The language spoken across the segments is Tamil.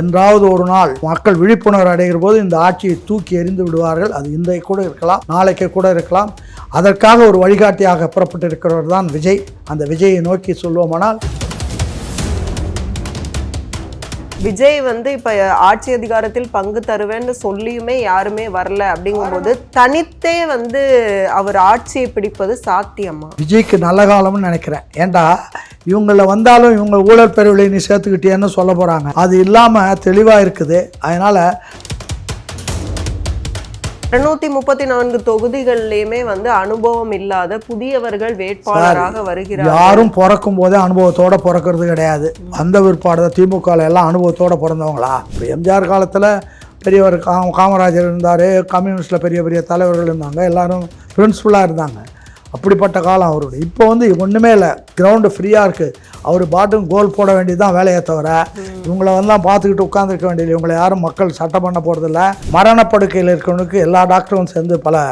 என்றாவது ஒரு நாள் மக்கள் விழிப்புணர்வு அடைகிற போது இந்த ஆட்சியை தூக்கி எறிந்து விடுவார்கள். அது இன்றைக்கு கூட இருக்கலாம், நாளைக்கு கூட இருக்கலாம். அதற்காக ஒரு வழிகாட்டியாக புறப்பட்டு இருக்கிறவர் தான் விஜய். அந்த விஜயை நோக்கி சொல்வோமானால், விஜய் வந்து இப்ப ஆட்சி அதிகாரத்தில் பங்கு தருவேன்னு சொல்லியுமே யாருமே வரல அப்படிங்கும்போது தனித்தே வந்து அவர் ஆட்சியை பிடிப்பது சாத்தியமா? விஜய்க்கு நல்ல காலம்னு நினைக்கிறேன். ஏண்டா இவங்கள வந்தாலும் இவங்க ஊழல் பெருவிலை நீ சேர்த்துக்கிட்டேன்னு சொல்ல போறாங்க. அது இல்லாம தெளிவா இருக்குது. அதனால 234 தொகுதிகளிலுமே வந்து அனுபவம் இல்லாத புதியவர்கள் வேட்பாளராக வருகிறார். யாரும் பிறக்கும் போதே அனுபவத்தோட பிறக்கிறது கிடையாது. அந்த விற்பாடு திமுக எல்லாம் அனுபவத்தோட பிறந்தவங்களா? இப்போ எம்ஜிஆர் காலத்தில் பெரியவர் காமராஜர் இருந்தார், கம்யூனிஸ்டில் பெரிய பெரிய தலைவர்கள் இருந்தாங்க, எல்லாரும் பிரின்சிபலாக இருந்தாங்க. அப்படிப்பட்ட காலம் அவருடைய. இப்போ வந்து ஒன்றுமே இல்லை, கிரவுண்டு ஃப்ரீயாக இருக்குது. அவர் பாட்டும் கோல் போட வேண்டியதுதான் வேலையை தவிர இவங்களை வந்தால் பார்த்துக்கிட்டு உட்காந்துருக்க வேண்டியது. இவங்களை யாரும் மக்கள் சட்டம் பண்ண போகிறதில்ல. மரணப்படுக்கையில் இருக்கிறவனுக்கு எல்லா டாக்டரும் சேர்ந்து பல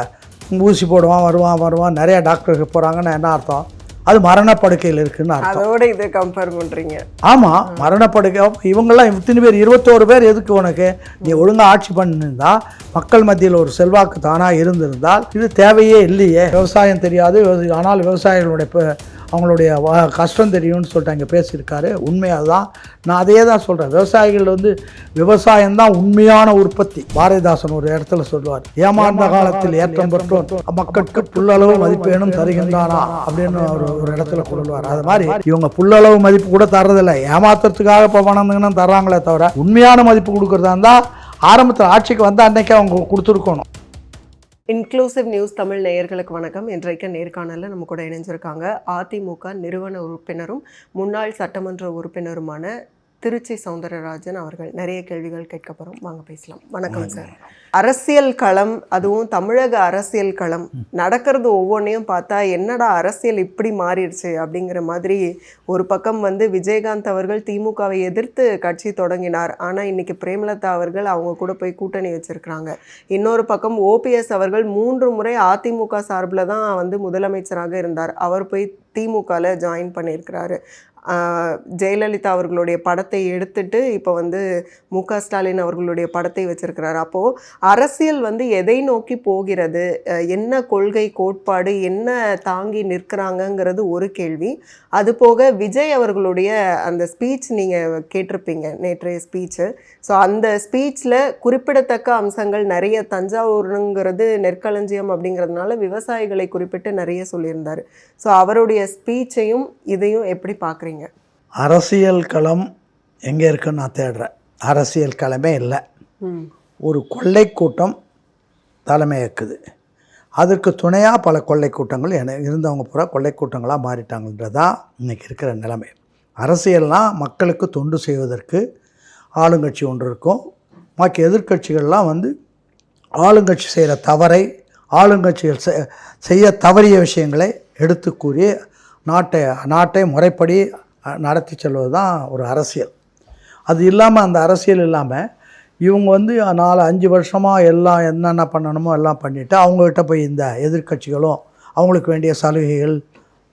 ஊசி போடுவான், வருவான் நிறைய டாக்டருக்கு போகிறாங்கன்னு என்ன அர்த்தம்? அது மரணப்படுக்கையில் இருக்குன்னு அர்த்தம். அதோட இதை கம்பேர் பண்ணுறீங்க? ஆமாம், மரணப்படுக்கை. இவங்கெல்லாம் இத்தனை பேர் 21 பேர் எதுக்கு உனக்கு? நீ ஒழுங்காக ஆட்சி பண்ணியிருந்தா, மக்கள் மத்தியில் ஒரு செல்வாக்கு தானாக இருந்திருந்தால் இது தேவையே இல்லையே. விவசாயம் தெரியாது, ஆனால் விவசாயிகளுடைய அவங்களுடைய கஷ்டம் தெரியும்னு சொல்லிட்டு அங்கே பேசியிருக்காரு. உண்மையாக தான். நான் அதே தான் சொல்கிறேன். விவசாயிகள் வந்து விவசாயம்தான் உண்மையான உற்பத்தி. பாரதிதாசன் ஒரு இடத்துல சொல்லுவார், ஏமாந்த காலத்தில் ஏற்றம் பெற்றோம் மக்களுக்கு புல்லளவு மதிப்பேனும் தருகின்றானா அப்படின்னு ஒரு இடத்துல கொள்வார். அது மாதிரி இவங்க புல்லளவு மதிப்பு கூட தர்றதில்லை, ஏமாத்துறதுக்காக இப்போ பணம் தர்றாங்களே தவிர உண்மையான மதிப்பு கொடுக்குறதா இருந்தால் ஆரம்பத்தில் ஆட்சிக்கு வந்து அன்னைக்கே அவங்க கொடுத்துருக்கணும். இன்க்ளூசிவ் நியூஸ் தமிழ் நேயர்களுக்கு வணக்கம். இன்றைக்கு நேர்காணலில் நம்ம கூட இணைஞ்சிருக்காங்க அதிமுக நிறுவன உறுப்பினரும் முன்னாள் சட்டமன்ற உறுப்பினருமான திருச்சி சௌந்தரராஜன் அவர்கள். நிறைய கேள்விகள் கேட்க போகிறோம், வாங்க பேசலாம். வணக்கம் சார். அரசியல் களம், அதுவும் தமிழக அரசியல் களம் நடக்கிறது ஒவ்வொன்றையும் பார்த்தா என்னடா அரசியல் இப்படி மாறிடுச்சு அப்படிங்கிற மாதிரி. ஒரு பக்கம் வந்து விஜயகாந்த் அவர்கள் திமுகவை எதிர்த்து கட்சி தொடங்கினார், ஆனால் இன்னைக்கு பிரேமலதா அவர்கள் அவங்க கூட போய் கூட்டணி வச்சிருக்கிறாங்க. இன்னொரு பக்கம் ஓபிஎஸ் அவர்கள் 3 முறை அதிமுக சார்பில் தான் வந்து முதலமைச்சராக இருந்தார், அவர் போய் திமுகவில் ஜாயின் பண்ணியிருக்கிறாரு. ஜெயலலிதா அவர்களுடைய படத்தை எடுத்துட்டு இப்போ வந்து மு.க. ஸ்டாலின் அவர்களுடைய படத்தை வச்சிருக்கிறார். அப்போது அரசியல் வந்து எதை நோக்கி போகிறது, என்ன கொள்கை கோட்பாடு, என்ன தாங்கி நிற்கிறாங்கங்கிறது ஒரு கேள்வி. அது போக விஜய் அவர்களுடைய அந்த ஸ்பீச் நீங்கள் கேட்டிருப்பீங்க, நேற்றைய ஸ்பீச்சு. ஸோ அந்த ஸ்பீச்சில் குறிப்பிடத்தக்க அம்சங்கள் நிறைய. தஞ்சாவூருங்கிறது நெற்களஞ்சியம் அப்படிங்கிறதுனால விவசாயிகளை குறிப்பிட்டு நிறைய சொல்லியிருந்தார். ஸோ அவருடைய ஸ்பீச்சையும் இதையும் எப்படி பார்க்குறீங்க? அரசியல் களம் எங்கே இருக்குன்னு நான் தேடுறேன். அரசியல் களமே இல்லை. ஒரு கொள்ளை கூட்டம் தலைமையேற்குது. அதுக்கு துணையாக பல கொள்ளை கூட்டங்கள் இருந்தவங்க பூரா கொள்ளை கூட்டங்களாக மாறிட்டாங்கன்றதான் இன்றைக்கி இருக்கிற நிலைமை. அரசியல்னால் மக்களுக்கு தொண்டு செய்வதற்கு ஆளுங்கட்சி ஒன்று இருக்கும். பாக்கி எதிர்கட்சிகள்லாம் வந்து ஆளுங்கட்சி செய்கிற தவறை, ஆளுங்கட்சிகள் செய்ய தவறிய விஷயங்களை எடுத்து கூறி நாட்டை முறைப்படி நடத்தி செல்வது தான் ஒரு அரசியல். அது இல்லாமல், அந்த அரசியல் இல்லாமல் இவங்க வந்து 4-5 வருஷமாக எல்லாம் என்னென்ன பண்ணணுமோ எல்லாம் பண்ணிவிட்டு அவங்கக்கிட்ட போய் இந்த எதிர்கட்சிகளும் அவங்களுக்கு வேண்டிய சலுகைகள்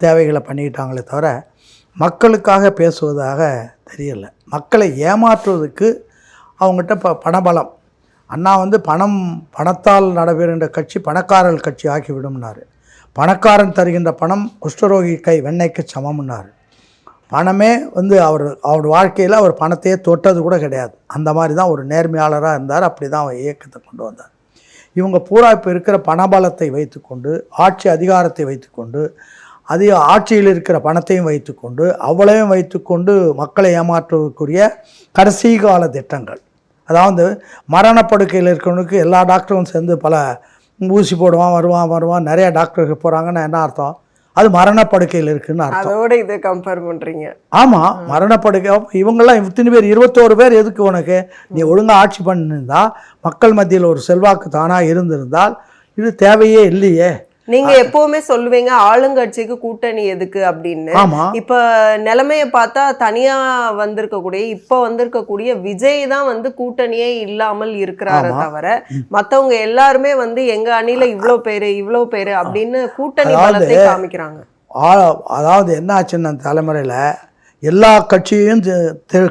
தேவைகளை பண்ணிக்கிட்டாங்களே தவிர மக்களுக்காக பேசுவதாக தெரியலை. மக்களை ஏமாற்றுவதற்கு அவங்ககிட்ட இப்போ பணபலம். அண்ணா வந்து பணத்தால் நடைபெறுகின்ற கட்சி பணக்காரர்கள் கட்சி ஆக்கிவிடும்னாரு. பணக்காரன் தருகின்ற பணம் குஷ்டரோகி கை வெண்ணெய்க்கு சமம்னார். பணமே வந்து அவர் வாழ்க்கையில் அவர் பணத்தையே தொட்டது கூட கிடையாது. அந்த மாதிரி தான் ஒரு நேர்மையாளராக இருந்தார். அப்படி தான் அவர் இயக்கத்தை கொண்டு வந்தார். இவங்க பூரா இப்போ இருக்கிற பணபலத்தை வைத்துக்கொண்டு, ஆட்சி அதிகாரத்தை வைத்துக்கொண்டு, ஆட்சியில் இருக்கிற பணத்தையும் வைத்துக்கொண்டு, அவ்வளவையும் வைத்துக்கொண்டு மக்களை ஏமாற்றுவதற்குரிய கடைசி கால திட்டங்கள். அதாவது மரணப்படுக்கையில் இருக்கிறவனுக்கு எல்லா டாக்டரும் சேர்ந்து பல ஊசி போடுவான், வருவான் நிறைய டாக்டருக்கு போகிறாங்கன்னு என்ன அர்த்தம்? அது மரணப்படுக்கையில் இருக்குன்னு அர்த்தம். அதோட இதை கம்பேர் பண்ணுறீங்க? ஆமாம், மரணப்படுக்கை. இவங்கெல்லாம் இத்தனை பேர் 21 பேர் எதுக்கு உனக்கு? நீ ஒழுங்காக ஆட்சி பண்ணியிருந்தா, மக்கள் மத்தியில் ஒரு செல்வாக்கு தானாக இருந்திருந்தால் இது தேவையே இல்லையே. நீங்க எப்பவுமே சொல்லுவீங்க ஆளுங்கட்சிக்கு கூட்டணி எதுக்கு அப்படின்னு. இப்ப நிலைமைய பார்த்தா தனியா வந்திருக்கக்கூடிய விஜய் தான் வந்து கூட்டணியே இல்லாமல் இருக்கிறாரு தவிர மத்தவங்க எல்லாருமே வந்து எங்க அணில இவ்வளவு பேரு அப்படின்னு கூட்டணி பலத்தை காமிக்கிறாங்க. அதாவது என்ன ஆச்சுன்னு தலைமுறையில எல்லா கட்சியையும்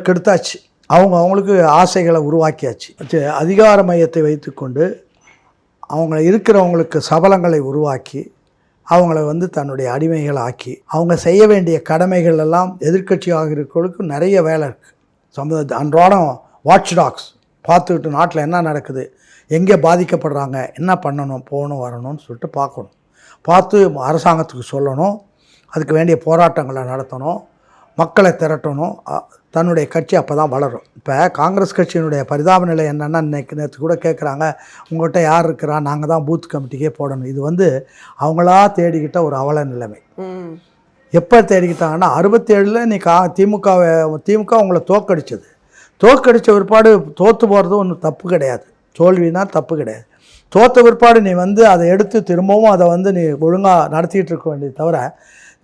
கெடுத்தாச்சு. அவங்களுக்கு ஆசைகளை உருவாக்கியாச்சு. அதிகார மையத்தை வைத்துக்கொண்டு அவங்க இருக்கிறவங்களுக்கு சபலங்களை உருவாக்கி அவங்கள வந்து தன்னுடைய அடிமைகள் ஆக்கி அவங்க செய்ய வேண்டிய கடமைகள் எல்லாம் எதிர்க்கட்சியாக இருக்கிறவங்களுக்கு நிறைய வேலை இருக்குது. அன்றாடம் வாட்ச் டாக்ஸ் பார்த்துக்கிட்டு நாட்டில் என்ன நடக்குது, எங்கே பாதிக்கப்படுறாங்க, என்ன பண்ணணும், போகணும் வரணும்னு சொல்லிட்டு பார்க்கணும். பார்த்து அரசாங்கத்துக்கு சொல்லணும், அதுக்கு வேண்டிய போராட்டங்களை நடத்தணும், மக்களை திரட்டணும். தன்னுடைய கட்சி அப்போ தான் வளரும். இப்போ காங்கிரஸ் கட்சியினுடைய பரிதாப நிலை என்னென்னா, நேற்று கூட கேட்குறாங்க, உங்கள்கிட்ட யார் இருக்கிறா, நாங்கள் தான் பூத் கமிட்டிக்கே போடணும். இது வந்து அவங்களா தேடிக்கிட்ட ஒரு அவல நிலைமை. எப்போ தேடிக்கிட்டாங்கன்னா 67 நீ திமுக உங்களை தோக்கடித்த பிற்பாடு தோற்று போகிறது ஒன்றும் தப்பு கிடையாது, தோல்வினா தப்பு கிடையாது. தோற்ற பிற்பாடு நீ வந்து அதை எடுத்து திரும்பவும் அதை வந்து நீ ஒழுங்காக நடத்திக்கிட்டு இருக்க வேண்டியது தவிர,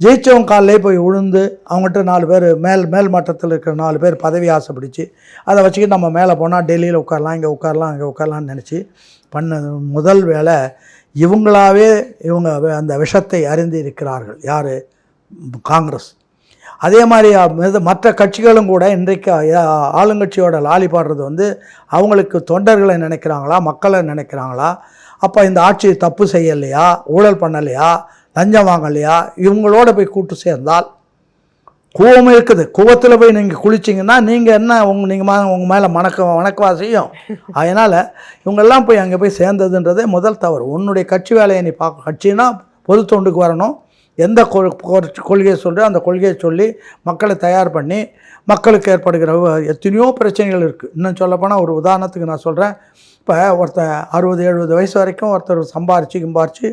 ஜெயிச்சவங்க காலிலே போய் விழுந்து அவங்ககிட்ட 4 பேர் மேல் மட்டத்தில் இருக்கிற 4 பேர் பதவி ஆசைப்பிடிச்சு அதை வச்சுக்கிட்டு நம்ம மேலே போனால் டெல்லியில் உட்காரலாம், இங்கே உட்காரலாம்னு நினச்சி பண்ணது முதல் வேலை. இவங்களாவே அந்த விஷத்தை அறிந்து இருக்கிறார்கள். யார்? காங்கிரஸ். அதே மாதிரி மற்ற கட்சிகளும் கூட இன்றைக்கு ஆளுங்கட்சியோட லாலி பாடுறது வந்து அவங்களுக்கு தொண்டர்களை நினைக்கிறாங்களா, மக்களை நினைக்கிறாங்களா? அப்போ இந்த ஆட்சி தப்பு செய்யலையா, ஊழல் பண்ணலையா, லஞ்சம் வாங்கலையா, இவங்களோட போய் கூட்டு சேர்ந்தால் கூவம் இருக்குது. கூவத்தில் போய் நீங்கள் குளிச்சிங்கன்னா நீங்கள் என்ன உங்கள் மேலே வணக்கவா செய்யும். அதனால் இவங்கெல்லாம் போய் அங்கே போய் சேர்ந்ததுன்றதே முதல் தவறு. உன்னுடைய கட்சி வேலையை நீ பார்க்க. கட்சினா பொது தொண்டுக்கு வரணும். எந்த கொள்கையை சொல்கிறோ அந்த கொள்கையை சொல்லி மக்களை தயார் பண்ணி மக்களுக்கு ஏற்படுகிற எத்தனையோ பிரச்சனைகள் இருக்குது. இன்னும் சொல்லப்போனால் ஒரு உதாரணத்துக்கு நான் சொல்கிறேன். இப்போ ஒருத்தர் 60-70 வயசு வரைக்கும் ஒருத்தர் சம்பாரித்து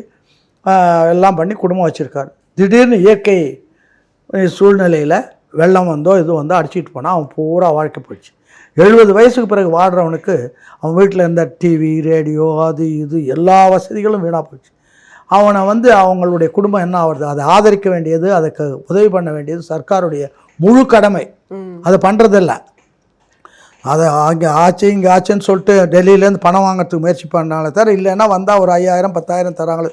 எல்லாம் பண்ணி குடும்பம் வச்சுருக்கார். திடீர்னு இயற்கை சூழ்நிலையில் வெள்ளம் வந்தோ இது வந்தோ அடிச்சிட்டு போனால் அவன் பூரா வாழ்க்கை போயிடுச்சு. 70 வயசுக்கு பிறகு வாடுறவனுக்கு அவன் வீட்டில் இருந்த டிவி, ரேடியோ, அது இது எல்லா வசதிகளும் வீணாக போயிடுச்சு. அவனை வந்து அவங்களுடைய குடும்பம் என்ன ஆகுறது? அதை ஆதரிக்க வேண்டியது, அதுக்கு உதவி பண்ண வேண்டியது சர்க்காருடைய முழு கடமை. அதை பண்ணுறதில்ல. அதை அங்கே இங்கே ஆச்சுன்னு சொல்லிட்டு டெல்லியிலேருந்து பணம் வாங்கிறதுக்கு முயற்சி பண்ணாலே தவிர, இல்லைன்னா வந்தால் ஒரு 5000-10,000 தராங்களே.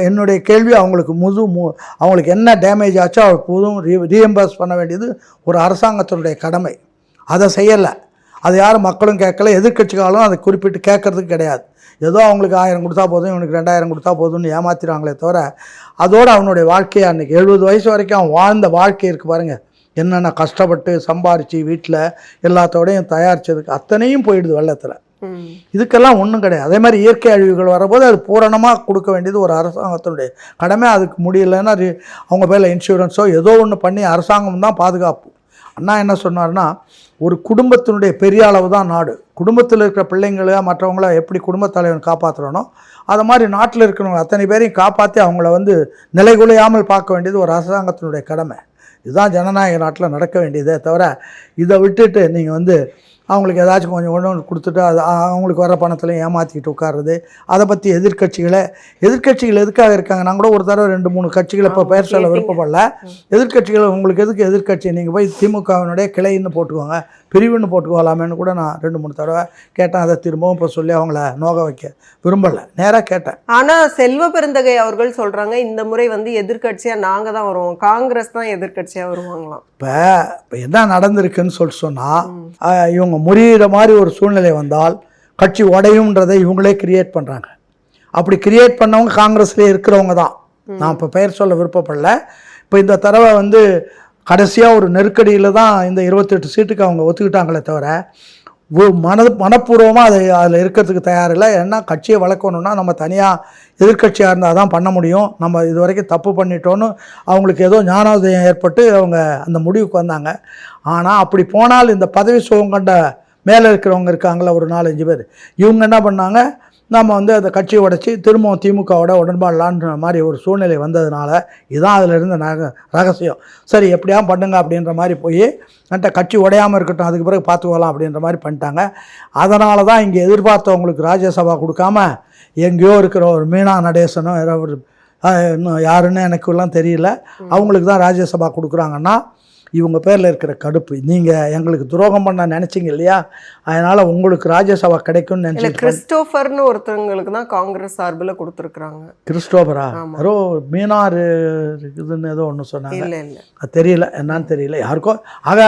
என்னுடைய கேள்வி, அவங்களுக்கு அவங்களுக்கு என்ன டேமேஜ் ஆச்சோ அவருக்கு புதுவும் ரீஎம்பர்ஸ் பண்ண வேண்டியது ஒரு அரசாங்கத்தினுடைய கடமை. அதை செய்யலை. அது யாரும் மக்களும் கேட்கல, எதிர்க்கட்சிகளும் அதை குறிப்பிட்டு கேட்கறதுக்கு கிடையாது. ஏதோ அவங்களுக்கு 1000 கொடுத்தா போதும், இவனுக்கு 2000 கொடுத்தா போதும்னு ஏமாத்திடுறாங்களே தவிர, அதோடு அவனுடைய வாழ்க்கையை அன்றைக்கி 70 வயசு வரைக்கும் அவன் வாழ்ந்த வாழ்க்கை இருக்குது பாருங்கள். என்னென்ன கஷ்டப்பட்டு சம்பாரித்து வீட்டில் எல்லாத்தோடையும் தயாரித்ததுக்கு அத்தனையும் போயிடுது வெள்ளத்தில். இதுக்கெல்லாம் ஒன்றும் கிடையாது. அதே மாதிரி இயற்கை அழிவுகள் வரும்போது அது பூரணமாக கொடுக்க வேண்டியது ஒரு அரசாங்கத்தினுடைய கடமை. அதுக்கு முடியலைன்னா அவங்க பேரில் இன்சூரன்ஸோ ஏதோ ஒன்று பண்ணி அரசாங்கம் தான் பாதுகாப்பு. அண்ணா என்ன சொன்னார்னா, ஒரு குடும்பத்தினுடைய பெரிய அளவு தான் நாடு. குடும்பத்தில் இருக்கிற பிள்ளைங்கள மற்றவங்கள எப்படி குடும்பத் தலைவன் காப்பாற்றுறனோ அது மாதிரி நாட்டில் இருக்கிறவங்க அத்தனை பேரையும் காப்பாற்றி அவங்கள வந்து நிலைகுலையாமல் பார்க்க வேண்டியது ஒரு அரசாங்கத்தினுடைய கடமை. இதுதான் ஜனநாயக நாட்டில் நடக்க வேண்டியதே தவிர, இதை விட்டுட்டு நீங்கள் வந்து அவங்களுக்கு ஏதாச்சும் கொஞ்சம் ஒன்று கொடுத்துட்டு அது அவங்களுக்கு வர பணத்துலையும் ஏமாற்றிக்கிட்டு உட்கார்றது. அதை பற்றி எதிர்க்கட்சிகள் எதுக்காக இருக்காங்க? நான் கூட ஒரு தடவை 2-3 கட்சிகளை இப்போ பெயர் சொல்ல விருப்பப்படல. எதிர்க்கட்சிகள் உங்களுக்கு எதுக்கு எதிர்க்கட்சி? நீங்கள் போய் திமுகவினுடைய கிளைன்னு போட்டுக்கோங்க, பிரிவுன்னு போட்டுக்கோலாமேன்னு கூட நான் 2-3 தடவை கேட்டேன். அதை திரும்பவும் இப்போ சொல்லி அவங்கள நோக வைக்க விரும்பலை, நேராக கேட்டேன். ஆனால் செல்வ பெருந்தகை அவர்கள் சொல்கிறாங்க, இந்த முறை வந்து எதிர்க்கட்சியாக நாங்கள் தான் வருவோம், காங்கிரஸ் தான் எதிர்க்கட்சியாக வருவாங்களாம். இப்போ என்ன நடந்திருக்குன்னு சொன்னால், இவங்க முறிகிற மாதிரி ஒரு சூழ்நிலை வந்தால் கட்சி உடையும்ன்றதை இவங்களே கிரியேட் பண்ணுறாங்க. அப்படி கிரியேட் பண்ணவங்க காங்கிரஸ்லேயே இருக்கிறவங்க தான். நான் இப்போ பெயர் சொல்ல விருப்பப்படல. இப்போ இந்த தடவை வந்து கடைசியாக ஒரு நெருக்கடியில் தான் இந்த 28 சீட்டுக்கு அவங்க ஒத்துக்கிட்டாங்களே தவிர, மனப்பூர்வமாக அதில் இருக்கிறதுக்கு தயாரில்லை. ஏன்னா கட்சியை வளர்க்கணுன்னா நம்ம தனியாக எதிர்க்கட்சியாக இருந்தால் தான் பண்ண முடியும். நம்ம இது வரைக்கும் தப்பு பண்ணிட்டோன்னு அவங்களுக்கு ஏதோ ஞானோதயம் ஏற்பட்டு அவங்க அந்த முடிவுக்கு வந்தாங்க. ஆனால் அப்படி போனால் இந்த பதவி சுகம் கண்ட மேலே இருக்கிறவங்க இருக்காங்களா ஒரு 4-5 பேர், இவங்க என்ன பண்ணாங்க, நம்ம வந்து அந்த கட்சியை உடைச்சி திரும்பவும் திமுகவோட உடன்பாடலான்ற மாதிரி ஒரு சூழ்நிலை வந்ததுனால இதுதான் அதில் இருந்த ரகசியம். சரி எப்படியா பண்ணுங்க அப்படின்ற மாதிரி போய் அந்த கட்சி உடையாமல் இருக்கட்டும், அதுக்கு பிறகு பார்த்துக்கலாம் அப்படின்ற மாதிரி பண்ணிட்டாங்க. அதனால தான் இங்கே எதிர்பார்த்தவங்களுக்கு ராஜ்யசபா கொடுக்காம எங்கேயோ இருக்கிற ஒரு மீனா நடேசனோ இன்னும் யாருன்னு எனக்குலாம் தெரியல, அவங்களுக்கு தான் ராஜ்யசபா கொடுக்குறாங்கன்னா, இவங்க பேரில் இருக்கிற கடுப்பு. நீங்கள் எங்களுக்கு துரோகம் பண்ண நினச்சிங்க இல்லையா, அதனால் உங்களுக்கு ராஜ்யசபா கிடைக்கும்னு இல்லை, நினச்சி. கிறிஸ்டோஃபர்னு ஒருத்தவங்களுக்கு தான் காங்கிரஸ் சார்பில் கொடுத்துருக்குறாங்க. கிறிஸ்டோபரா? யாரோ மீனார் இருக்குதுன்னு ஏதோ ஒன்று சொன்னாங்க. இல்லை இல்லை, அது தெரியல, என்னன்னு தெரியல யாருக்கோ. ஆக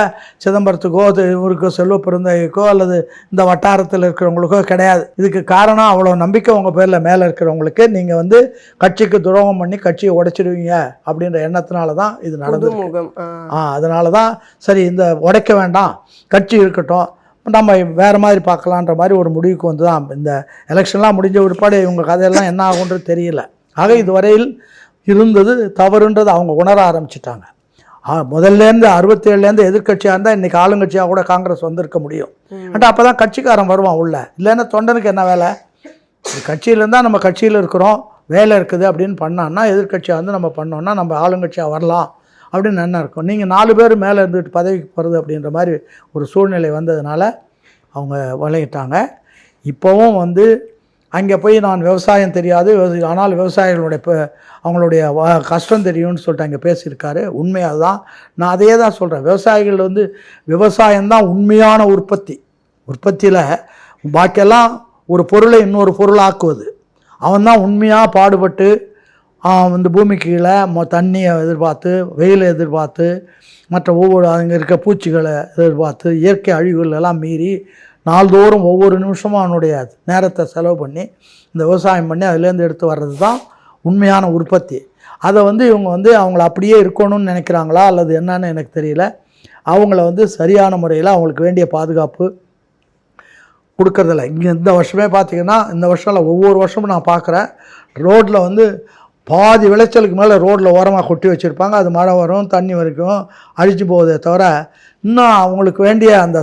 சிதம்பரத்துக்கோ இவருக்கோ செல்வ பெருந்தைக்கோ அல்லது இந்த வட்டாரத்தில் இருக்கிறவங்களுக்கோ கிடையாது. இதுக்கு காரணம் அவ்வளோ நம்பிக்கை உங்கள் பேரில் மேலே இருக்கிறவங்களுக்கு. நீங்கள் வந்து கட்சிக்கு துரோகம் பண்ணி கட்சியை உடைச்சிடுவீங்க அப்படின்ற எண்ணத்தினால தான் இது நடந்தது. அதனால தான் சரி, இந்த உடைக்க வேண்டாம், கட்சி இருக்கட்டும், நம்ம வேறு மாதிரி பார்க்கலான்ற மாதிரி ஒரு முடிவுக்கு வந்து தான். இந்த எலெக்ஷன்லாம் முடிஞ்ச ஒருபாடு இவங்க கதையெல்லாம் என்ன ஆகுன்றது தெரியல. ஆக இதுவரையில் இருந்தது தவறுன்றது அவங்க உணர ஆரம்பிச்சிட்டாங்க. முதல்லேருந்து 67லேருந்து எதிர்கட்சியாக இருந்தால் இன்றைக்கி ஆளுங்கட்சியாக கூட காங்கிரஸ் வந்திருக்க முடியும். பட் அப்போ தான் கட்சிக்காரன் வருவான் உள்ள. இல்லைன்னா தொண்டனுக்கு என்ன வேலை? கட்சியில் இருந்தால் நம்ம கட்சியில் இருக்கிறோம், வேலை இருக்குது அப்படின்னு பண்ணான்னா, எதிர்கட்சியாக வந்து நம்ம பண்ணோன்னா நம்ம ஆளுங்கட்சியாக வரலாம் அப்படின்னு என்ன இருக்கும். நீங்கள் 4 பேர் மேலே இருந்துட்டு பதவிக்கு போகிறது அப்படின்ற மாதிரி ஒரு சூழ்நிலை வந்ததுனால அவங்க விளையிட்டாங்க. இப்போவும் வந்து அங்கே போய் நான் விவசாயம் தெரியாது, ஆனால் விவசாயிகளுடைய அவங்களுடைய கஷ்டம் தெரியும்னு சொல்லிட்டு அங்கே பேசியிருக்காரு. உண்மையாக தான், நான் அதையே தான் சொல்கிறேன். விவசாயிகள் வந்து விவசாயம்தான் உண்மையான உற்பத்தியில் பாக்கியெல்லாம் ஒரு பொருளை இன்னொரு பொருள் ஆக்குவது. அவன் தான் உண்மையாக பாடுபட்டு இந்த பூமிக்கு கீழே தண்ணியை எதிர்பார்த்து, வெயிலை எதிர்பார்த்து, மற்ற ஒவ்வொரு அங்கே இருக்க பூச்சிகளை எதிர்பார்த்து, இயற்கை அழிவுகள் எல்லாம் மீறி நாள்தோறும் ஒவ்வொரு நிமிஷமும் அவனுடைய நேரத்தை செலவு பண்ணி இந்த விவசாயம் பண்ணி அதுலேருந்து எடுத்து வர்றது தான் உண்மையான உற்பத்தி. அதை வந்து இவங்க வந்து அவங்கள அப்படியே இருக்கணும்னு நினைக்கிறாங்களா அல்லது என்னன்னு எனக்கு தெரியல. அவங்கள வந்து சரியான முறையில் அவங்களுக்கு வேண்டிய பாதுகாப்பு கொடுக்கறதில்ல. இங்கே இந்த வருஷமே பார்த்திங்கன்னா, இந்த வருஷம் இல்லை, ஒவ்வொரு வருஷமும் நான் பார்க்குறேன், ரோட்டில் வந்து பாதி விளைச்சலுக்கு மேலே ரோட்டில் ஓரமாக கொட்டி வச்சுருப்பாங்க. அது மழை வரும், தண்ணி வரைக்கும் அழிச்சு போகுதே தவிர, இன்னும் அவங்களுக்கு வேண்டிய அந்த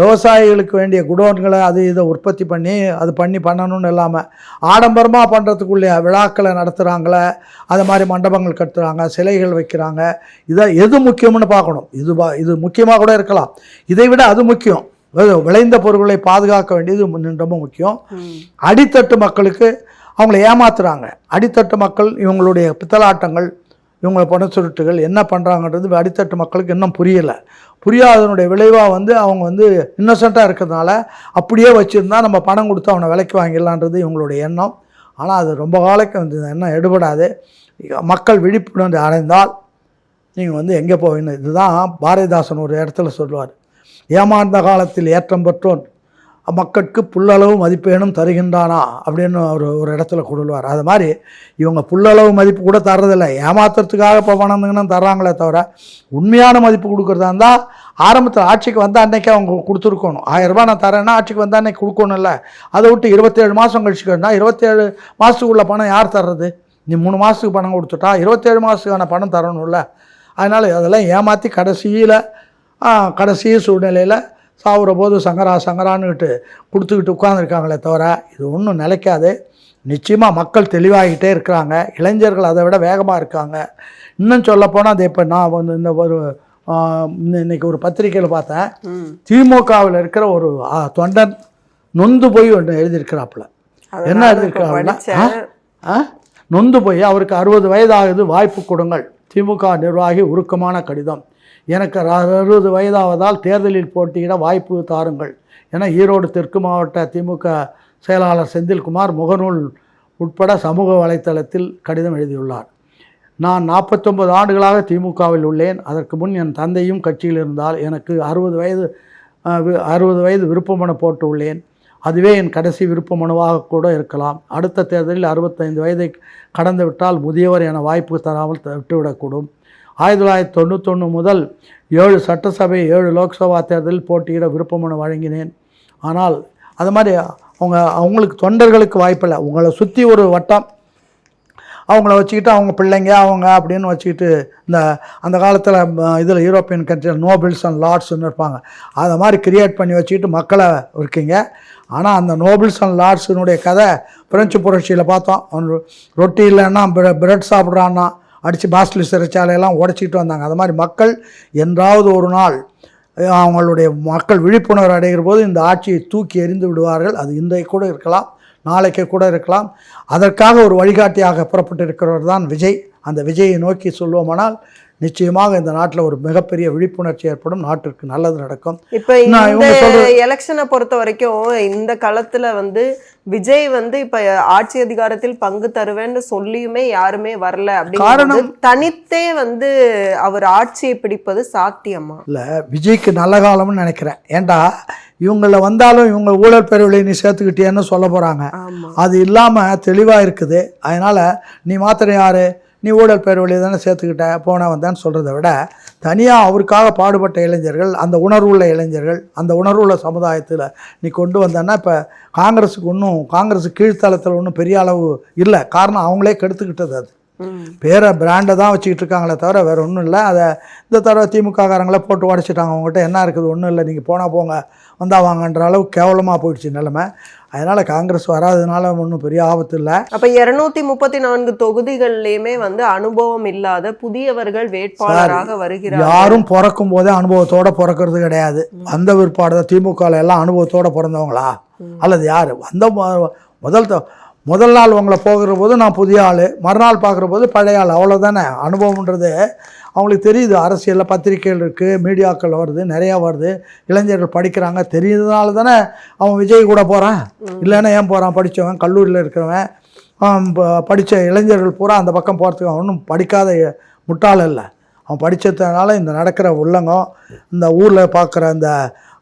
விவசாயிகளுக்கு வேண்டிய குடோன்களை அது இதை உற்பத்தி பண்ணி அது பண்ணணும்னு இல்லாமல் ஆடம்பரமாக பண்ணுறதுக்குள்ளே விழாக்களை நடத்துகிறாங்களே, அது மாதிரி மண்டபங்கள் கட்டுறாங்க, சிலைகள் வைக்கிறாங்க. இதை எது முக்கியம்னு பார்க்கணும். இது முக்கியமாக கூட இருக்கலாம், இதை விட அது முக்கியம். விளைந்த பொருட்களை பாதுகாக்க வேண்டியது ரொம்ப முக்கியம். அடித்தட்டு மக்களுக்கு அவங்கள ஏமாத்துறாங்க. அடித்தட்டு மக்கள் இவங்களுடைய பித்தலாட்டங்கள், இவங்களை பண சுருட்டுகள் என்ன பண்ணுறாங்கன்றது அடித்தட்டு மக்களுக்கு இன்னும் புரியாதனுடைய விளைவாக வந்து அவங்க வந்து இன்னசென்ட்டாக இருக்கிறதுனால அப்படியே வச்சுருந்தா நம்ம பணம் கொடுத்து அவனை விலைக்கு வாங்கிடலான்றது இவங்களுடைய எண்ணம். ஆனால் அது ரொம்ப காலக்கு வந்து எண்ணம் எடுபடாது. மக்கள் விழிப்புணர்வு அடைந்தால் நீங்கள் வந்து எங்கே போவீங்க. இதுதான் பாரதிதாசன் ஒரு இடத்துல சொல்லுவார், ஏமாந்த காலத்தில் ஏற்றம் பெற்றோன் மக்களுக்கு புல்லளவு மதிப்பேனும் தருகின்றானா அப்படின்னு ஒரு இடத்துல கொடுவார். அது மாதிரி இவங்க புல்லளவு மதிப்பு கூட தர்றதில்லை, ஏமாத்துறதுக்காக இப்போ பணம்னு தர்றாங்களே தவிர உண்மையான மதிப்பு கொடுக்குறதா இருந்தால் ஆரம்பத்தில் ஆட்சிக்கு வந்த அன்னைக்கே அவங்க கொடுத்துருக்கணும். 1000 ரூபா நான் தரேன்னா ஆட்சிக்கு வந்த அன்னைக்கு கொடுக்கணும். இல்லை, அதை விட்டு 27 மாதம் கழிச்சுக்கணும்னா 27 மாதத்துக்குள்ள பணம் யார் தர்றது? நீ 3 மாதத்துக்கு பணம் கொடுத்துட்டா 27 மாதத்துக்கான பணம் தரணும்ல. அதனால் அதெல்லாம் ஏமாற்றி கடைசி சூழ்நிலையில் சாவுற போது சங்கரான்னுக்கிட்டு கொடுத்துக்கிட்டு உட்காந்துருக்காங்களே தவிர இது ஒன்றும் நிலைக்காது. நிச்சயமாக மக்கள் தெளிவாகிட்டே இருக்கிறாங்க. இளைஞர்கள் அதை விட வேகமாக இருக்காங்க. இன்னும் சொல்லப்போனால் அது இப்போ நான் வந்து இன்னைக்கு ஒரு பத்திரிக்கையில் பார்த்தேன், திமுகவில் இருக்கிற ஒரு தொண்டன் நொந்து போய் ஒன்று எழுதியிருக்கிறாப்புல. என்ன எழுதியிருக்கிறாப்புல? நொந்து போய் அவருக்கு 60 வயது ஆகுது, வாய்ப்பு கொடுங்கள், திமுக நிர்வாகி உருக்கமான கடிதம், எனக்கு 60 வயதாவதால் தேர்தலில் போட்டியிட வாய்ப்பு தாருங்கள் என ஈரோடு தெற்கு மாவட்ட திமுக செயலாளர் செந்தில்குமார் முகநூல் உட்பட சமூக வலைத்தளத்தில் கடிதம் எழுதியுள்ளார். நான் 49 ஆண்டுகளாக திமுகவில் உள்ளேன். அதற்கு முன் என் தந்தையும் கட்சியில் இருந்தால் எனக்கு 60 வயது விருப்ப மனு போட்டு உள்ளேன். அதுவே என் கடைசி விருப்ப மனுவாக கூட இருக்கலாம். அடுத்த தேர்தலில் 65 வயதை கடந்து விட்டால் முதியவர் என வாய்ப்பு தராமல் விட்டுவிடக்கூடும். 1991 முதல் 7 சட்டசபை 7 லோக்சபா தேர்தலில் போட்டியிட விருப்ப மனு வழங்கினேன். ஆனால் அது மாதிரி அவங்களுக்கு தொண்டர்களுக்கு வாய்ப்பில்லை. உங்களை சுற்றி ஒரு வட்டம், அவங்கள வச்சுக்கிட்டு அவங்க பிள்ளைங்க அவங்க அப்படின்னு வச்சுக்கிட்டு அந்த காலத்தில் இதில் யூரோப்பியன் கண்ட்ரியில் நோபல்ஸ் அண்ட் லார்ட்ஸ்ன்னு இருப்பாங்க, அதை மாதிரி கிரியேட் பண்ணி வச்சுக்கிட்டு மக்களை இருக்கீங்க. ஆனால் அந்த நோபல்ஸ் அண்ட் லார்ட்ஸினுடைய கதை பிரெஞ்சு புரட்சியில் பார்த்தோம். ரொட்டி இல்லைன்னா பிரெட் சாப்பிட்றான்னா அடித்து பாஸ்டல் சிறைச்சாலையெல்லாம் உடச்சிக்கிட்டு வந்தாங்க. அது மாதிரி மக்கள் என்றாவது ஒரு நாள் அவங்களுடைய மக்கள் விழிப்புணர்வு அடைகிற போது இந்த ஆட்சியை தூக்கி எறிந்து விடுவார்கள். அது இன்றைக்கு கூட இருக்கலாம், நாளைக்கு கூட இருக்கலாம். அதற்காக ஒரு வழிகாட்டியாக புறப்பட்டு இருக்கிறவர் தான் விஜய். அந்த விஜயை நோக்கி சொல்லுவோமானால் நிச்சயமாக இந்த நாட்டில் ஒரு மிகப்பெரிய விழிப்புணர்ச்சி ஏற்படும், நாட்டிற்கு நல்லது நடக்கும். இப்ப இந்த எலெக்ஷனை பொறுத்த வரைக்கும் இந்த களத்துல விஜய் இப்ப ஆட்சி அதிகாரத்தில் பங்கு தருவேன்னு சொல்லியுமே யாருமே வரல அப்படின்னு தனித்தே அவர் ஆட்சியை பிடிப்பது சாத்தியமா? இல்ல, விஜய்க்கு நல்ல காலம்னு நினைக்கிறேன். ஏண்டா இவங்கள வந்தாலும் இவங்க ஊழல் பெருவிலை நீ சேர்த்துக்கிட்டேன்னு சொல்ல போறாங்க. அது இல்லாம தெளிவா இருக்குது. அதனால நீ மாத்திரம் யாரு, நீ ஊழல் பேர் வழியை தானே சேர்த்துக்கிட்ட போன வந்தான்னு சொல்கிறத விட தனியாக அவருக்காக பாடுபட்ட இளைஞர்கள், அந்த உணர்வுள்ள இளைஞர்கள், அந்த உணர்வுள்ள சமுதாயத்தில் நீ கொண்டு வந்தேன்னா இப்போ காங்கிரஸு கீழ்த்தளத்தில் ஒன்றும் பெரிய அளவு இல்லை. காரணம் அவங்களே கெடுத்துக்கிட்டது. அது பேரை பிராண்டை தான் வச்சுக்கிட்டு இருக்காங்களே தவிர வேறு ஒன்றும் இல்லை. அதை இந்த தடவை திமுககாரங்களே போட்டு உடச்சிட்டாங்க. அவங்ககிட்ட என்ன இருக்குது, ஒன்றும் இல்லை, நீங்கள் போனால் போங்க வந்தா வாங்கன்ற அளவுக்கு கேவலமாக போயிடுச்சு நிலைமை. அதனால் காங்கிரஸ் வராததுனால ஒன்றும் பெரிய ஆபத்து இல்லை. அப்போ 234 தொகுதிகள்லையுமே அனுபவம் இல்லாத புதியவர்கள் வேட்பாளராக வருகிறார். யாரும் பிறக்கும் போதே அனுபவத்தோடு பிறக்கிறது கிடையாது. அந்த விற்பாடு தான் திமுகவில் எல்லாம் அனுபவத்தோடு பிறந்தவங்களா அல்லது யார் வந்த முதல் நாள் உங்களை போகிற போது நான் புதிய ஆள், மறுநாள் பார்க்குற போது பழைய ஆள், அவ்வளோதானே. அனுபவம்ன்றது அவங்களுக்கு தெரியுது. அரசியலில் பத்திரிகைகள் இருக்குது, மீடியாக்கள் வருது, நிறையா வருது, இளைஞர்கள் படிக்கிறாங்க. தெரியுறதுனால தானே அவன் விஜய் கூட போகிறான். இல்லைன்னா ஏன் போகிறான்? படித்தவன், கல்லூரியில் இருக்கிறவன், படித்த இளைஞர்கள் பூரா அந்த பக்கம் போகிறதுக்கு அவன் ஒன்றும் படிக்காத முட்டாள் இல்லை. அவன் படித்ததுனால இந்த நடக்கிற உள்ளங்கம், இந்த ஊரில் பார்க்குற இந்த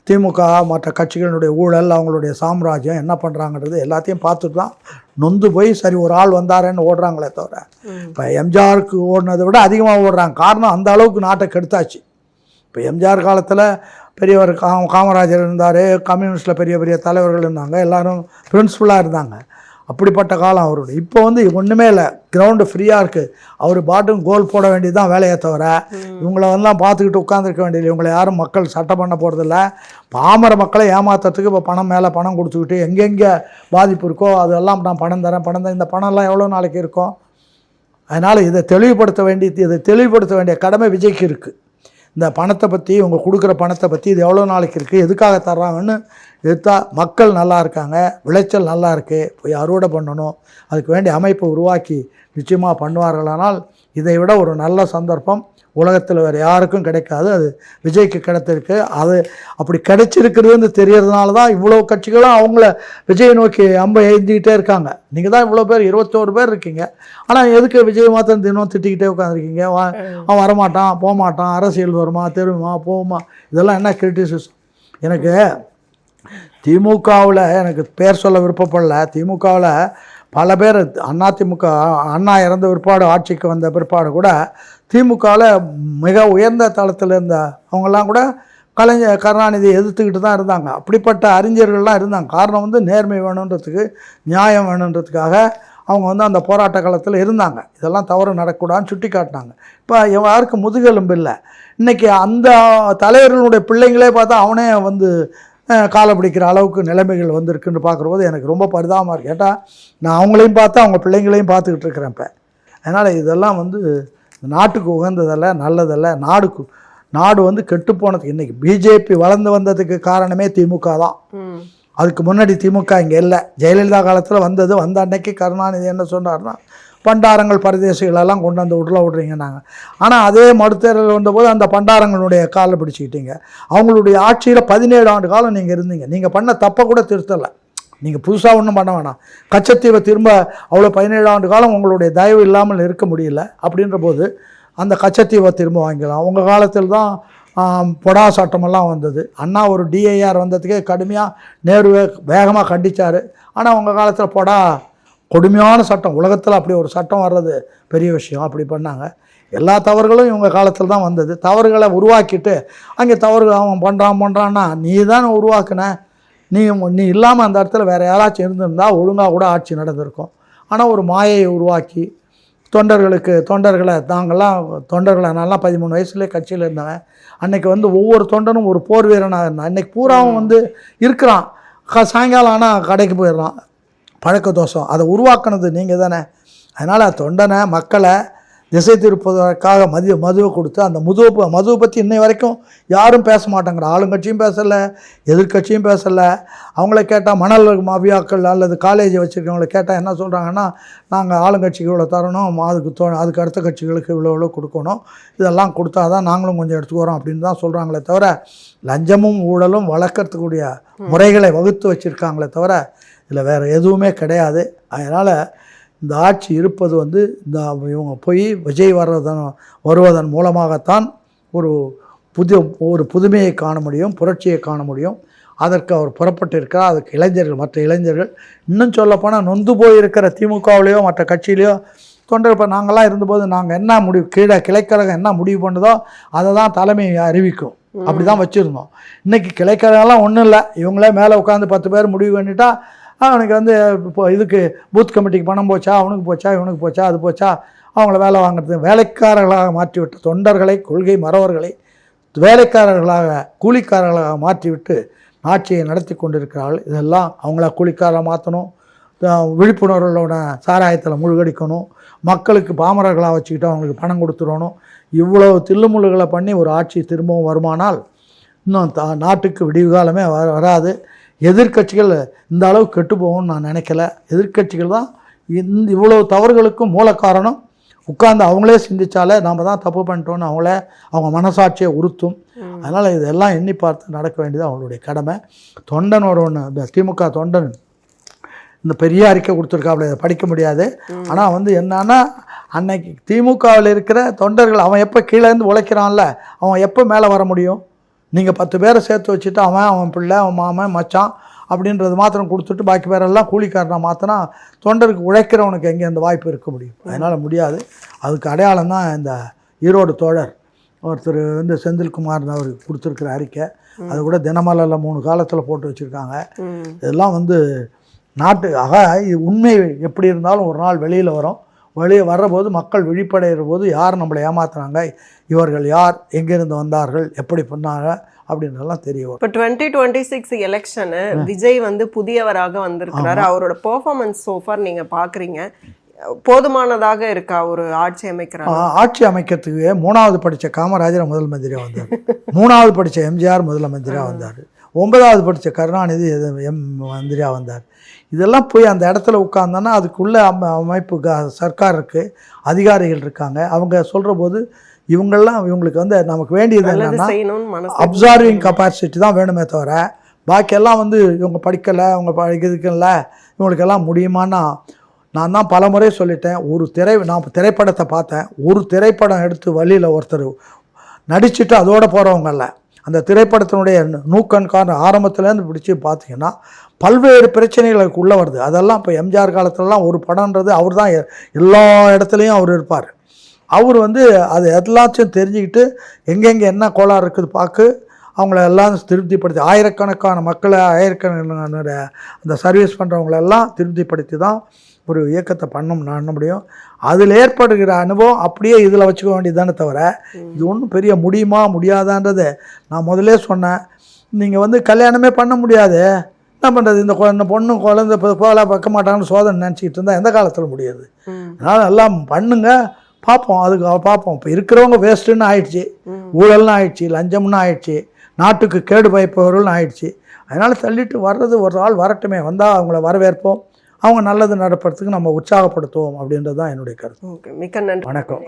திமுக மற்ற கட்சிகளினுடைய ஊழல், அவங்களுடைய சாம்ராஜ்யம் என்ன பண்ணுறாங்கன்றது எல்லாத்தையும் பார்த்துட்டு தான் நொந்து போய் சரி ஒரு ஆள் வந்தாரேன்னு ஓடுறாங்களே தவிர இப்போ எம்ஜிஆருக்கு ஓடினதை விட அதிகமாக ஓடுறாங்க. காரணம் அந்த அளவுக்கு நாட்டை கெடுத்தாச்சு. இப்போ எம்ஜிஆர் காலத்தில் பெரியவர் காமராஜர் இருந்தார், கம்யூனிஸ்டில் பெரிய பெரிய தலைவர்கள் இருந்தாங்க, எல்லோரும் பிரின்சிபலாக இருந்தாங்க. அப்படிப்பட்ட காலம் அவருடைய. இப்போ ஒன்றுமே இல்லை, கிரவுண்டு ஃப்ரீயாக இருக்குது. அவர் பாட்டும் கோல் போட வேண்டியது தான் வேலையை தவிர இவங்களெல்லாம் பார்த்துக்கிட்டு உட்காந்துருக்க வேண்டியது. இவங்களை யாரும் மக்கள் சட்டம் பண்ண போகிறதில்ல. பாமர மக்களை ஏமாத்துறதுக்கு இப்போ பணம் மேலே பணம் கொடுத்துக்கிட்டு எங்கெங்கே பாதிப்பு இருக்கோ அதெல்லாம் நான் பணம் தரேன். இந்த பணம்லாம் எவ்வளோ நாளைக்கு இருக்கும்? அதனால் இதை தெளிவுபடுத்த வேண்டிய கடமை விஜய்க்கு இருக்குது. இந்த பணத்தை பற்றி, இவங்க கொடுக்குற பணத்தை பற்றி இது எவ்வளோ நாளைக்கு இருக்குது, எதுக்காக தர்றாங்கன்னு எடுத்தா மக்கள் நல்லா இருக்காங்க, விளைச்சல் நல்லா இருக்குது, போய் அறுவடை பண்ணணும், அதுக்கு வேண்டிய அமைப்பை உருவாக்கி நிச்சயமாக பண்ணுவார்களானால் இதை விட ஒரு நல்ல சந்தர்ப்பம் உலகத்தில் வேறு யாருக்கும் கிடைக்காது. அது விஜய்க்கு கிடைத்திருக்கு. அது அப்படி கிடைச்சிருக்கிறதுன்னு தெரியறதுனால தான் இவ்வளோ கட்சிகளும் அவங்கள விஜயை நோக்கி அம்பை எழுந்திக்கிட்டே இருக்காங்க. நீங்கள் தான் இவ்வளோ பேர் 21 பேர் இருக்கீங்க, ஆனால் எதுக்கு விஜய் மாத்திரம் தினம் திட்டிக்கிட்டே உட்காந்துருக்கீங்க? அவன் வரமாட்டான், போகமாட்டான், அரசியல் வருமா, தெருவுமா, போகுமா, இதெல்லாம் என்ன கிரிட்டிசிசம்? எனக்கு திமுகவில் எனக்கு பேர் சொல்ல விருப்பப்படல. திமுகவில் பல பேர் அதிமுக அண்ணா இறந்த பிற்பாடு ஆட்சிக்கு வந்த பிற்பாடு கூட திமுகவில் மிக உயர்ந்த தளத்தில் இருந்த அவங்கெல்லாம் கூட கருணாநிதியை எதிர்த்துக்கிட்டு தான் இருந்தாங்க. அப்படிப்பட்ட அறிஞர்கள்லாம் இருந்தாங்க. காரணம் நேர்மை வேணுன்றதுக்கு, நியாயம் வேணுன்றதுக்காக அவங்க அந்த போராட்ட காலத்தில் இருந்தாங்க. இதெல்லாம் தவறு நடக்கூடாதுன்னு சுட்டி காட்டினாங்க. இப்போ யாருக்கும் முதுகெலும்பு இல்லை. இன்றைக்கி அந்த தலைவர்களுடைய பிள்ளைங்களே பார்த்தா அவனே காலை பிடிக்கிற அளவுக்கு நிலைமைகள் வந்திருக்குன்னு பார்க்குறபோது எனக்கு ரொம்ப பரிதாபமாக இருக்குது. கேட்டால் நான் அவங்களையும் பார்த்து அவங்க பிள்ளைங்களையும் பார்த்துக்கிட்டு இருக்கிறேன் இப்போ. அதனால் இதெல்லாம் நாட்டுக்கு உகந்ததல்ல, நல்லதல்ல. நாடு கெட்டுப்போனதுக்கு இன்றைக்கி பிஜேபி வளர்ந்து வந்ததுக்கு காரணமே திமுக தான். அதுக்கு முன்னாடி திமுக இங்கே இல்லை. ஜெயலலிதா காலத்தில் வந்த அன்னைக்கு கருணாநிதி என்ன சொன்னார்னா, பண்டாரங்கள் பரதேசிகளெல்லாம் கொண்டு உள்ள விட்றீங்க நாங்கள். ஆனால் அதே மறுதேர்தல் வந்தபோது அந்த பண்டாரங்களுடைய காலை பிடிச்சிக்கிட்டீங்க. அவங்களுடைய ஆட்சியில் 17 ஆண்டு காலம் நீங்கள் இருந்தீங்க. நீங்கள் பண்ண தப்பை கூட திருத்தலை. நீங்கள் புதுசாக ஒன்றும் பண்ண வேணாம். கச்சத்தீவை திரும்ப அவ்வளோ 17 ஆண்டு காலம் உங்களுடைய தயவு இல்லாமல் இருக்க முடியல. அப்படின்ற போது அந்த கச்சத்தீவை திரும்ப வாங்கிக்கலாம். உங்கள் காலத்தில் தான் பொடா சட்டமெல்லாம் வந்தது. அண்ணா ஒரு டிஐஆர் வந்ததுக்கே கடுமையாக நேரு வேகமாக கண்டித்தார். ஆனால் உங்கள் காலத்தில் பொடா கொடுமையான சட்டம், உலகத்தில் அப்படி ஒரு சட்டம் வர்றது பெரிய விஷயம். அப்படி பண்ணாங்க. எல்லா தவறுகளும் இவங்க காலத்தில் தான் வந்தது. தவறுகளை உருவாக்கிட்டு அங்கே தவறுகள் அவன் பண்ணுறான்னா நீ தான் உருவாக்குன, நீ இல்லாமல் அந்த இடத்துல வேறு யாராச்சும் இருந்திருந்தால் ஒழுங்காக கூட ஆட்சி நடந்திருக்கும். ஆனால் ஒரு மாயையை உருவாக்கி தொண்டர்களை நான்லாம் 13 வயசுலேயே கட்சியில் இருந்தவன். அன்றைக்கி ஒவ்வொரு தொண்டனும் ஒரு போர் வீரனாக இருந்தான். அன்றைக்கி பூராவும் இருக்கிறான். சாயங்காலம் ஆனால் கடைக்கு போயிடுறான். பழக்க தோஷம் அதை உருவாக்குனது நீங்கள் தானே. அதனால் தொண்டனை, மக்களை திசை திருப்பதற்காக மதுவை கொடுத்து அந்த மதுவை பற்றி இன்னை வரைக்கும் யாரும் பேச மாட்டாங்கிற. ஆளுங்கட்சியும் பேசலை, எதிர்கட்சியும் பேசலை. அவங்கள கேட்டால் மணல் மாஃபியாக்கள் அல்லது காலேஜை வச்சுருக்கவங்கள கேட்டால் என்ன சொல்கிறாங்கன்னா, நாங்கள் ஆளுங்கட்சிக்கு இவ்வளோ தரணும், அதுக்கு அடுத்த கட்சிகளுக்கு இவ்வளோ கொடுக்கணும், இதெல்லாம் கொடுத்தா தான் நாங்களும் கொஞ்சம் எடுத்துக்கிறோம் அப்படின்னு தான் சொல்கிறாங்களே தவிர, லஞ்சமும் ஊழலும் வளர்க்கறதுக்கூடிய முறைகளை வகுத்து வச்சுருக்காங்களே தவிர இதில் வேறு எதுவுமே கிடையாது. அதனால் இந்த ஆட்சி இருப்பது இவங்க போய் விஜய் வருவதன் மூலமாகத்தான் ஒரு புதுமையை காண முடியும், புரட்சியை காண முடியும். அதற்கு அவர் புறப்பட்டு இருக்கிறார். அதுக்கு மற்ற இளைஞர்கள், இன்னும் சொல்லப்போனால் நொந்து போயிருக்கிற திமுகவிலையோ மற்ற கட்சியிலையோ தொண்டர், இப்போ நாங்கள்லாம் இருந்தபோது நாங்கள் என்ன முடிவு, கிளைக்கழகம் என்ன முடிவு பண்ணுதோ அதை தான் தலைமை அறிவிக்கும், அப்படி தான் வச்சுருந்தோம். இன்றைக்கி கிளைக்கழகம்லாம் ஒன்றும் இல்லை, இவங்களே மேலே உட்காந்து 10 பேர் முடிவு பண்ணிட்டா அவனுக்கு இப்போ இதுக்கு பூத் கமிட்டிக்கு பணம் போச்சா, அவனுக்கு போச்சா, இவனுக்கு போச்சா, அது போச்சா, அவங்கள வேலை வாங்குறது, வேலைக்காரர்களாக மாற்றிவிட்டு தொண்டர்களை, கொள்கை மறவர்களை வேலைக்காரர்களாக, கூலிக்காரர்களாக மாற்றிவிட்டு ஆட்சியை நடத்தி கொண்டிருக்கிறார்கள். இதெல்லாம் அவங்கள கூலிக்காரரை மாற்றணும், விழிப்புணர்வுகளோட சாராயத்தில் முழுகடிக்கணும், மக்களுக்கு பாமரர்களாக வச்சுக்கிட்டு அவங்களுக்கு பணம் கொடுத்துடணும். இவ்வளோ தில்லுமுள்ளுகளை பண்ணி ஒரு ஆட்சி திரும்பவும் வருமானால் இன்னும் நாட்டுக்கு விடிவு காலமே வராது. எதிர்க்கட்சிகள் இந்த அளவு கெட்டு போகும்னு நான் நினைக்கல. எதிர்க்கட்சிகள் தான் இவ்வளோ தவறுகளுக்கும் மூல காரணம். உட்கார்ந்து அவங்களே சிந்திச்சாலே நாம் தான் தப்பு பண்ணிட்டோன்னு அவங்க மனசாட்சியை உறுத்தும். அதனால் இதெல்லாம் எண்ணி பார்த்து நடக்க வேண்டியது அவங்களுடைய கடமை. தொண்டன் ஒன்று திமுக தொண்டன் இந்த பெரிய அறிக்கை கொடுத்துருக்காப்புல, இதை படிக்க முடியாது. ஆனால் என்னன்னா, அன்னைக்கு திமுகவில் இருக்கிற தொண்டர்கள் அவன் எப்போ கீழேருந்து உழைக்கிறான்ல, அவன் எப்போ மேலே வர முடியும்? நீங்கள் 10 பேரை சேர்த்து வச்சுட்டு அவன் பிள்ளை, அவன் மாமன், மச்சான் அப்படின்றது மாத்திரம் கொடுத்துட்டு பாக்கி பேரெல்லாம் கூலிக்காரனாக மாற்றினா தொண்டருக்கு உழைக்கிறவனுக்கு எங்கே அந்த வாய்ப்பு இருக்க முடியும்? அதனால் முடியாது. அதுக்கு அடையாளம் தான் இந்த ஈரோடு தோழர் ஒருத்தர் செந்தில்குமார் அவர் கொடுத்துருக்குற அறிக்கை. அது கூட தினமலரில் 3 காலத்தில் போட்டு வச்சுருக்காங்க. இதெல்லாம் நாட்டு உண்மை எப்படி இருந்தாலும் ஒரு நாள் வெளியில் வரும். வெளியே வர்றபோது மக்கள் விழிப்படைகிற போது யார் நம்மளை ஏமாத்துறாங்க, இவர்கள் யார், எங்கேருந்து வந்தார்கள், எப்படி பண்ணாங்க அப்படின்றதெல்லாம் தெரிய வரும். இப்போ 2026 எலெக்ஷனு விஜய் புதியவராக வந்திருக்கிறாரு. அவரோட பெர்ஃபார்மன்ஸ் சோஃபார் நீங்கள் பார்க்குறீங்க, போதுமானதாக இருக்கா ஒரு ஆட்சி அமைக்கிறாங்க? ஆட்சி அமைக்கிறதுக்கு 3வது படித்த காமராஜர் முதல் மந்திரியாக வந்தார், 3வது படித்த எம்ஜிஆர் முதல் மந்திரியாக வந்தார், 9வது படித்த கருணாநிதி மந்திரியாக வந்தார். இதெல்லாம் போய் அந்த இடத்துல உட்கார்ந்தோன்னா அதுக்குள்ளே அமைப்பு சர்க்கார் இருக்குது, அதிகாரிகள் இருக்காங்க. அவங்க சொல்கிற போது இவங்களுக்கு நமக்கு வேண்டியது என்னென்னா அப்சார்விங் கெப்பாசிட்டி தான் வேணுமே தவிர பாக்கியெல்லாம் இவங்க படிக்கலை, அவங்க படிக்கிறதுக்கில்ல, இவங்களுக்கெல்லாம் முடியுமான்னா நான் தான் பல முறை சொல்லிட்டேன். நான் திரைப்படத்தை பார்த்தேன். ஒரு திரைப்படம் எடுத்து வழியில் ஒருத்தர் நடிச்சுட்டு அதோடு போகிறவங்கள அந்த திரைப்படத்தினுடைய நூக்கண்கான ஆரம்பத்துலேருந்து பிடிச்சி பார்த்தீங்கன்னா பல்வேறு பிரச்சனைகளுக்கு உள்ளே வருது. அதெல்லாம் இப்போ எம்ஜிஆர் காலத்துலலாம் ஒரு படம்ன்றது அவர் தான் எல்லா இடத்துலையும் அவர் இருப்பார். அவர் அது எல்லாத்தையும் தெரிஞ்சுக்கிட்டு எங்கெங்கே என்ன கோளாறு இருக்குது பார்க்க அவங்கள எல்லாம் திருப்திப்படுத்தி ஆயிரக்கணக்கான மக்களை ஆயிரக்கணக்கான அந்த சர்வீஸ் பண்ணுறவங்களெல்லாம் திருப்திப்படுத்தி தான் ஒரு இயக்கத்தை பண்ண முடியும். அதில் ஏற்படுகிற அனுபவம் அப்படியே இதில் வச்சுக்க வேண்டியதுதானே தவிர இது ஒன்றும் பெரிய முடியுமா முடியாதான்றதை நான் முதலே சொன்னேன். நீங்கள் கல்யாணமே பண்ண முடியாது, என்ன பண்ணுறது, இந்த பொண்ணு குழந்தை போல வைக்க மாட்டாங்கன்னு சோதனை நினச்சிக்கிட்டு இருந்தால் எந்த காலத்தில் முடியாது. அதனால் எல்லாம் பண்ணுங்க, பார்ப்போம், அதுக்கு பார்ப்போம். இப்போ இருக்கிறவங்க வேஸ்ட்டுன்னு ஆயிடுச்சு, ஊழல்னு ஆயிடுச்சு, லஞ்சம்னு ஆயிடுச்சு, நாட்டுக்கு கேடு பயப்பவர்கள்னு ஆயிடுச்சு. அதனால் தள்ளிட்டு வர்றது ஒரு ஆள் வரட்டுமே, வந்தால் அவங்கள வரவேற்போம், அவங்க நல்லது நடப்பதுக்கு நம்ம உற்சாகப்படுத்துவோம் அப்படின்றது தான் என்னுடைய கருத்து. ஓகே, மிக்க நன்றி. வணக்கம்.